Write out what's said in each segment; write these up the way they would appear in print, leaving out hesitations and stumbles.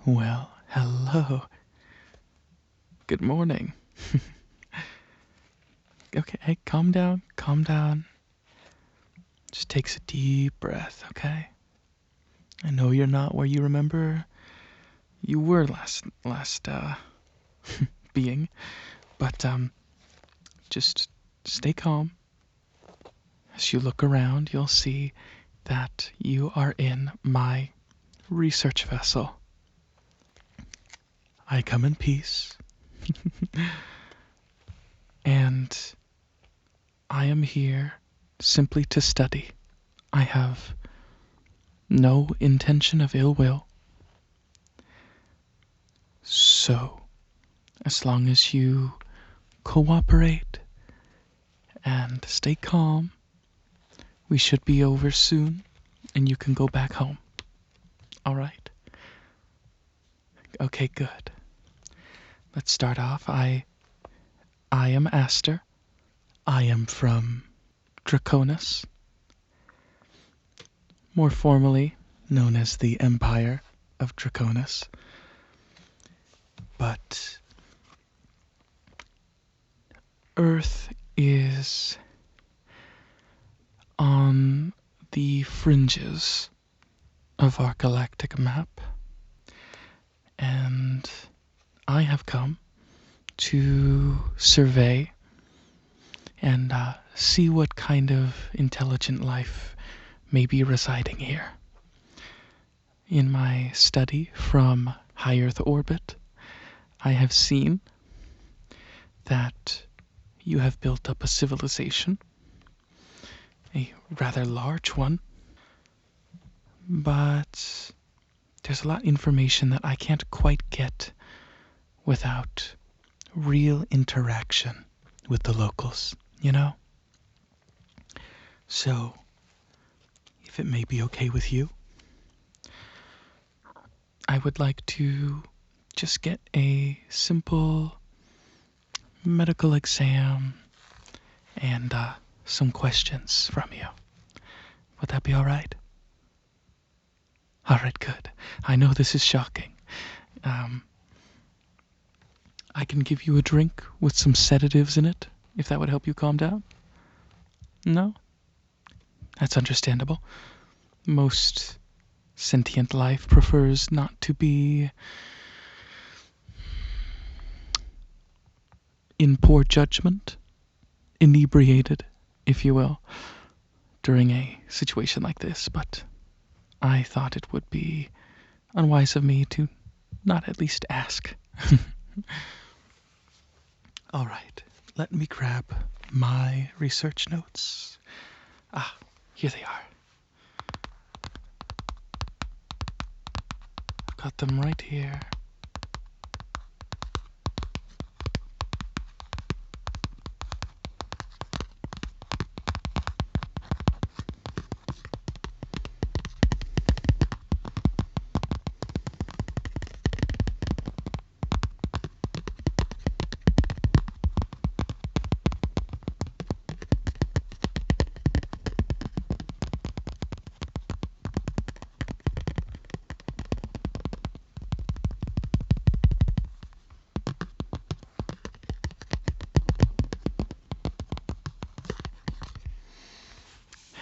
Well, hello. Good morning. Okay, hey, calm down, calm down. Just takes a deep breath, okay? I know you're not where you remember you were last being, but just stay calm. As you look around, you'll see that you are in my research vessel. I come in peace, and I am here simply to study. I have no intention of ill will. So, as long as you cooperate and stay calm, we should be over soon, and you can go back home. Alright? Okay, good. Let's start off. I am Aster. I am from Draconus, more formally known as the Empire of Draconus. But Earth is on the fringes of our galactic map, and I have come to survey and see what kind of intelligent life may be residing here. In my study from high Earth orbit, I have seen that you have built up a civilization, a rather large one, but there's a lot of information that I can't quite get without real interaction with the locals, you know? So, if it may be okay with you, I would like to just get a simple medical exam and some questions from you. Would that be alright? Alright, good. I know this is shocking. I can give you a drink with some sedatives in it, if that would help you calm down. No? That's understandable. Most sentient life prefers not to be in poor judgment, inebriated, if you will, during a situation like this, but I thought it would be unwise of me to not at least ask. Alright, let me grab my research notes. Ah, here they are. I've got them right here.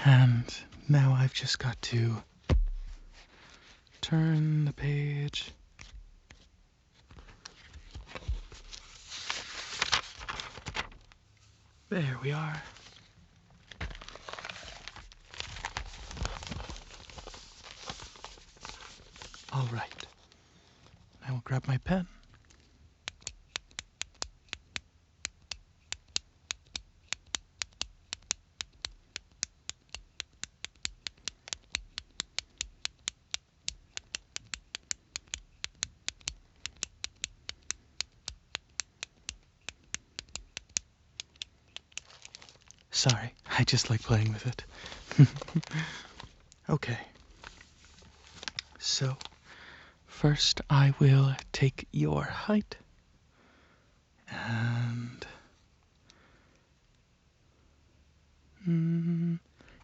And now I've just got to turn the page. There we are. All right. I will grab my pen. Sorry, I just like playing with it. Okay. So, first I will take your height. And...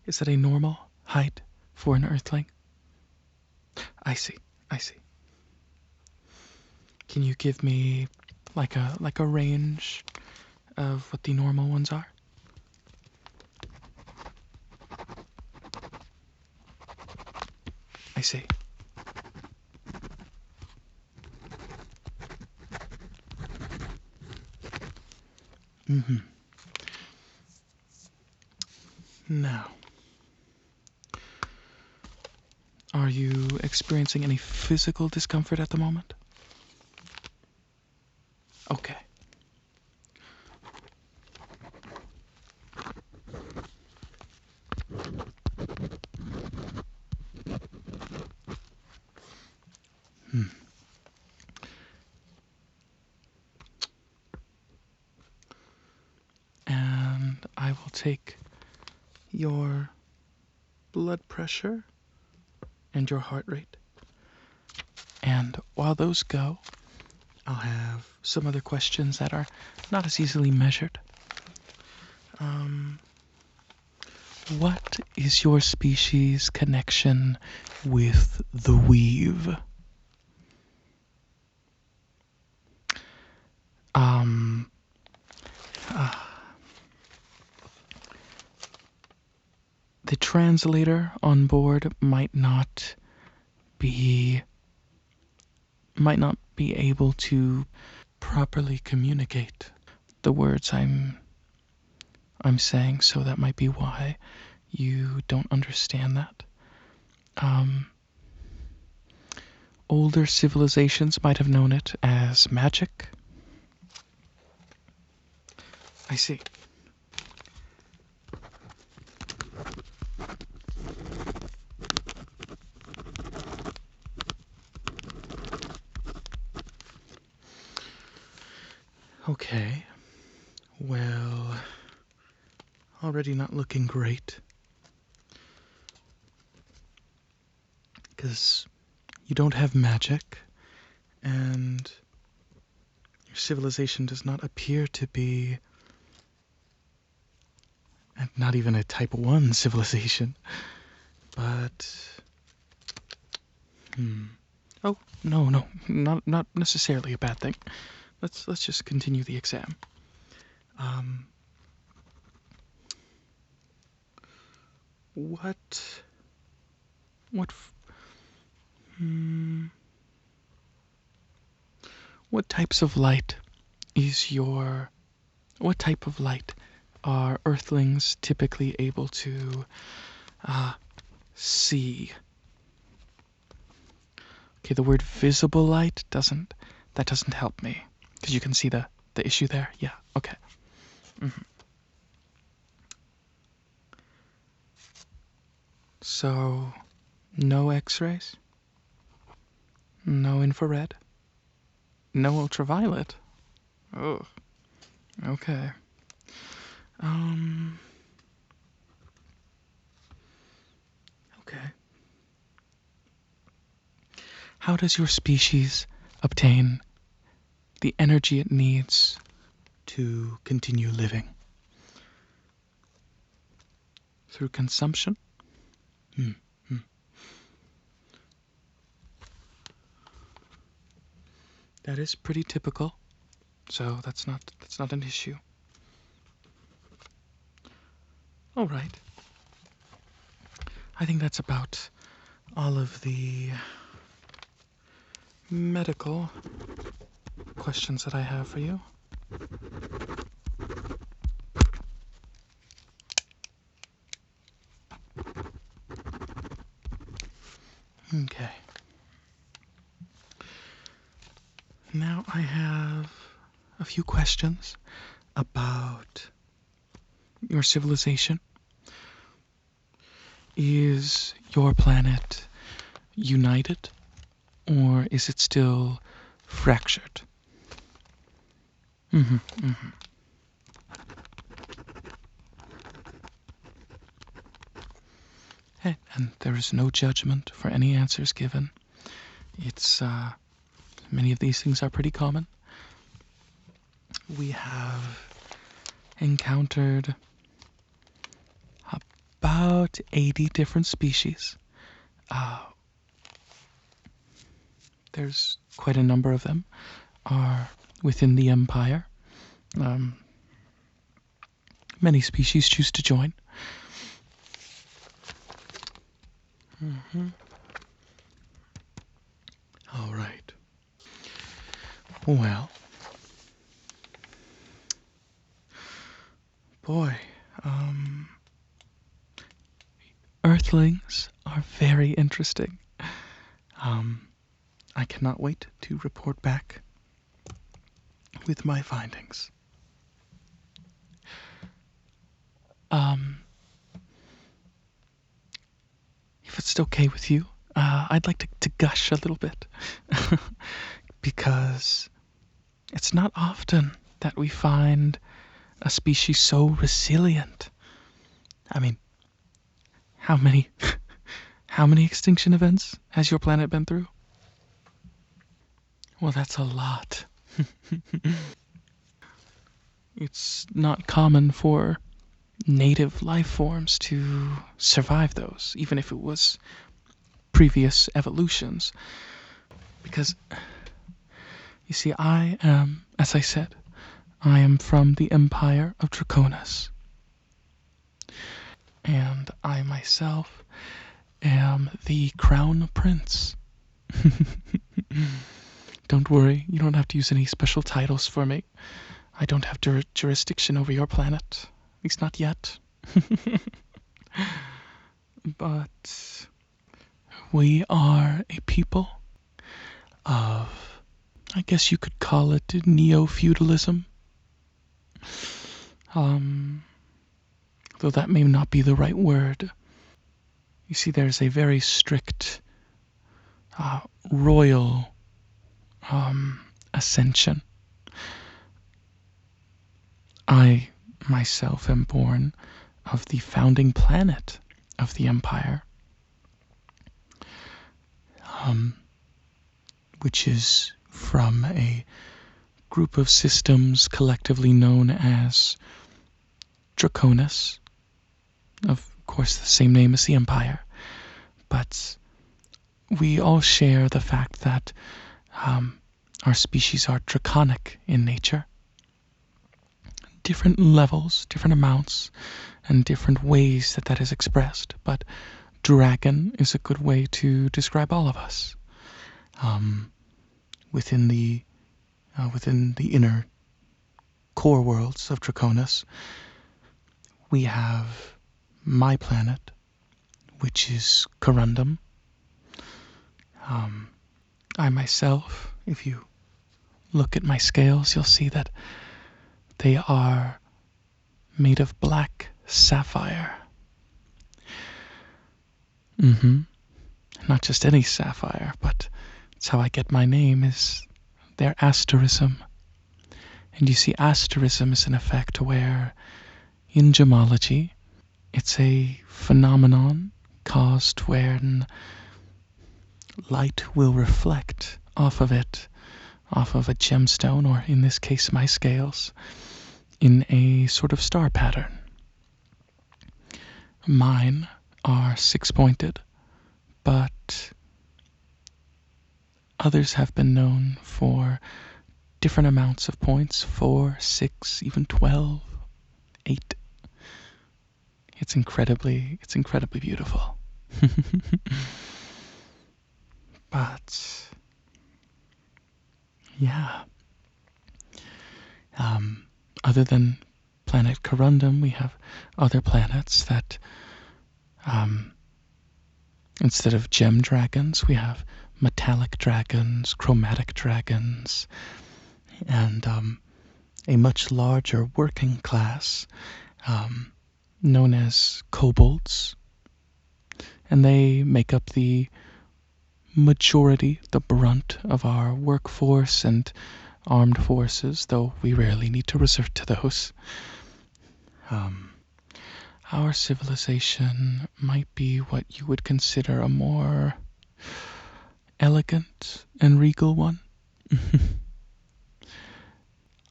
is that a normal height for an Earthling? I see, I see. Can you give me like a range of what the normal ones are? I see. Mm-hmm. Now, are you experiencing any physical discomfort at the moment? Okay. Hmm. And I will take your blood pressure and your heart rate. And while those go, I'll have some other questions that are not as easily measured. What is your species' connection with the weave? Um, uh, the translator on board might not be able to properly communicate the words I'm saying, so that might be why you don't understand that. Older civilizations might have known it as magic. I see. Okay. Well, already not looking great. Because you don't have magic, and your civilization does not appear to be, and not even a type 1 civilization, but... Oh, no, not necessarily a bad thing. Let's just continue the exam. What types of light what type of light are Earthlings typically able to see? Okay, the word visible light doesn't help me, because you can see the issue there. Yeah, okay. So, no X-rays, no infrared, no ultraviolet. Oh, okay. Okay. How does your species obtain the energy it needs to continue living? Through consumption? That is pretty typical, so that's not an issue. All right. I think that's about all of the medical questions that I have for you. Okay. Now I have a few questions about your civilization. Is your planet united, or is it still fractured? Hey, and there is no judgment for any answers given. It's, many of these things are pretty common. We have encountered about 80 different species. there's quite a number of them, are within the Empire. Many species choose to join. All right. Well, boy, Earthlings are very interesting. I cannot wait to report back with my findings. If it's okay with you, I'd like to gush a little bit. Because it's not often that we find a species so resilient. I mean, how many extinction events has your planet been through? Well, that's a lot. It's not common for native life forms to survive those, even if it was previous evolutions. Because, you see, I am, as I said, I am from the Empire of Draconus. And I myself am the Crown Prince. Don't worry, you don't have to use any special titles for me. I don't have jurisdiction over your planet. At least not yet. But we are a people of, I guess you could call it neo-feudalism. Though that may not be the right word. You see, there's a very strict royal ascension. I myself am born of the founding planet of the Empire, which is from a group of systems collectively known as Draconus, of course the same name as the Empire, but we all share the fact that our species are draconic in nature. Different levels, different amounts, and different ways that is expressed, but dragon is a good way to describe all of us. Within the inner core worlds of Draconus, we have my planet, which is Corundum. I myself, if you look at my scales, you'll see that they are made of black sapphire. Not just any sapphire, but it's how I get my name, is their asterism. And you see, asterism is an effect where, in gemology, it's a phenomenon caused when light will reflect off of it, off of a gemstone, or in this case my scales, in a sort of star pattern. Mine are 6-pointed, but others have been known for different amounts of points, 4, 6, even 12, 8. It's incredibly beautiful. But yeah. Other than planet Corundum, we have other planets that, instead of gem dragons, we have metallic dragons, chromatic dragons, and a much larger working class known as kobolds. And they make up the majority, the brunt of our workforce and armed forces, though we rarely need to resort to those. Our civilization might be what you would consider a more elegant and regal one.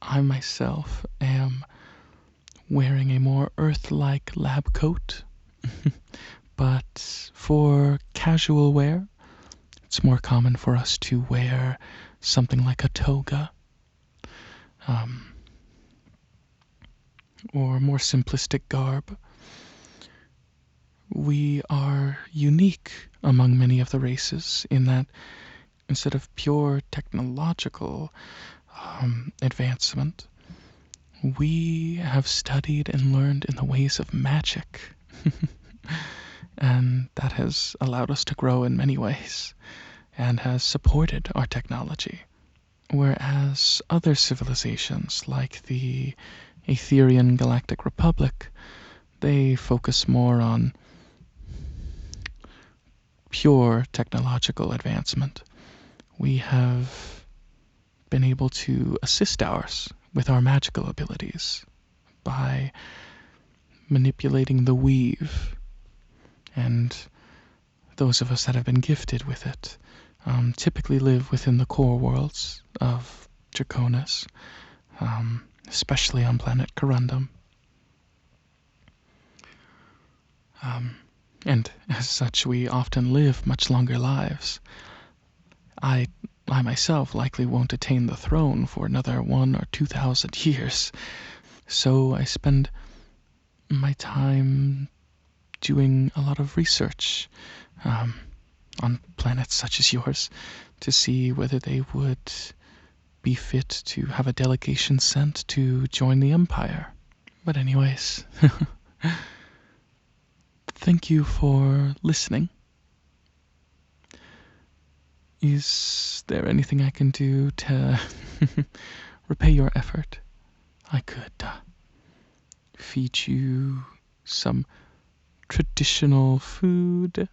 I myself am wearing a more Earth-like lab coat, but for casual wear, It's more common for us to wear something like a toga, or more simplistic garb. We are unique among many of the races in that instead of pure technological advancement, we have studied and learned in the ways of magic. And that has allowed us to grow in many ways and has supported our technology. Whereas other civilizations, like the Aetherian Galactic Republic, they focus more on pure technological advancement. We have been able to assist ours with our magical abilities by manipulating the weave, and those of us that have been gifted with it typically live within the core worlds of Draconus, especially on planet Corundum. And as such, we often live much longer lives. I myself likely won't attain the throne for another 1,000 or 2,000 years, so I spend my time doing a lot of research on planets such as yours to see whether they would be fit to have a delegation sent to join the Empire. But anyways, thank you for listening. Is there anything I can do to repay your effort? I could feed you some traditional food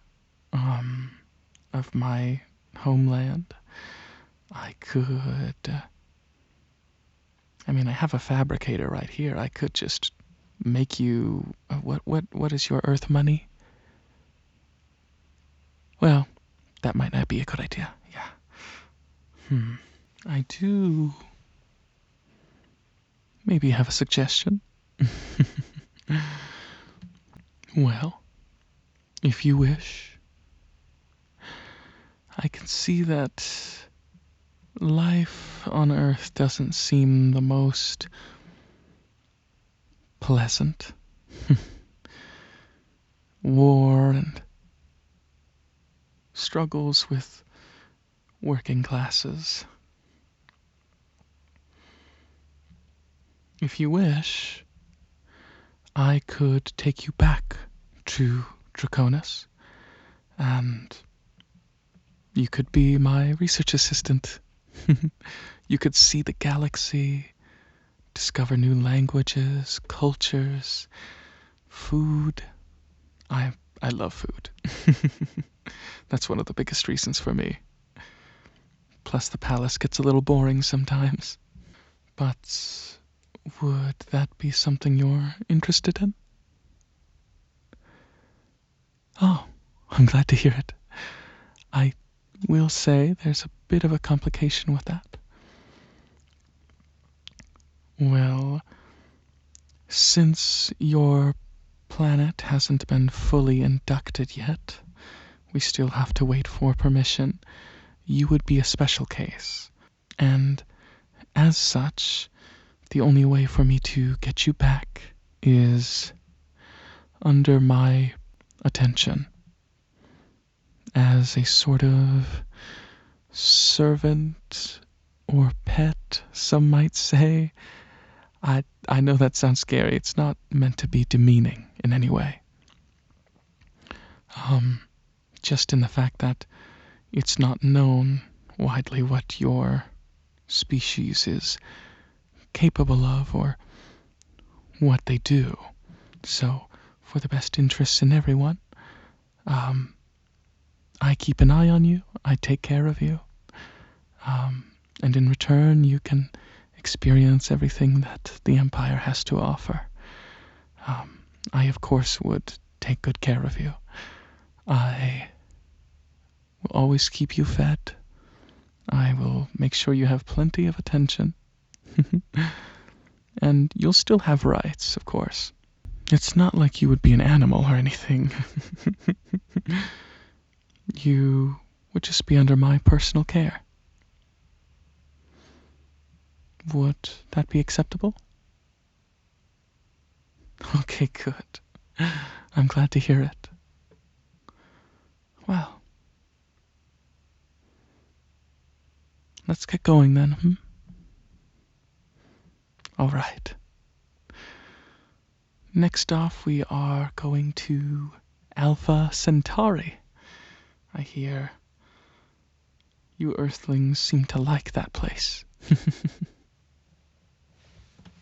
of my homeland. I could I have a fabricator right here. I could just make you what is your earth money? Well, that might not be a good idea. Yeah. I do maybe have a suggestion. Well, if you wish, I can see that life on Earth doesn't seem the most pleasant. War and struggles with working classes. If you wish, I could take you back to Draconus, and you could be my research assistant. You could see the galaxy, discover new languages, cultures, food. I love food. That's one of the biggest reasons for me. Plus the palace gets a little boring sometimes. But would that be something you're interested in? Oh, I'm glad to hear it. I will say there's a bit of a complication with that. Well, since your planet hasn't been fully inducted yet, we still have to wait for permission. You would be a special case. And as such, the only way for me to get you back is under my attention, as a sort of servant or pet, some might say. I know that sounds scary. It's not meant to be demeaning in any way. Just in the fact that it's not known widely what your species is capable of or what they do. So, for the best interests in everyone, I keep an eye on you, I take care of you, and in return you can experience everything that the Empire has to offer. I, of course, would take good care of you. I will always keep you fed. I will make sure you have plenty of attention. And you'll still have rights, of course. It's not like you would be an animal or anything. You would just be under my personal care. Would that be acceptable? Okay, good. I'm glad to hear it. Well, let's get going then, All right. Next off, we are going to Alpha Centauri. I hear you Earthlings seem to like that place.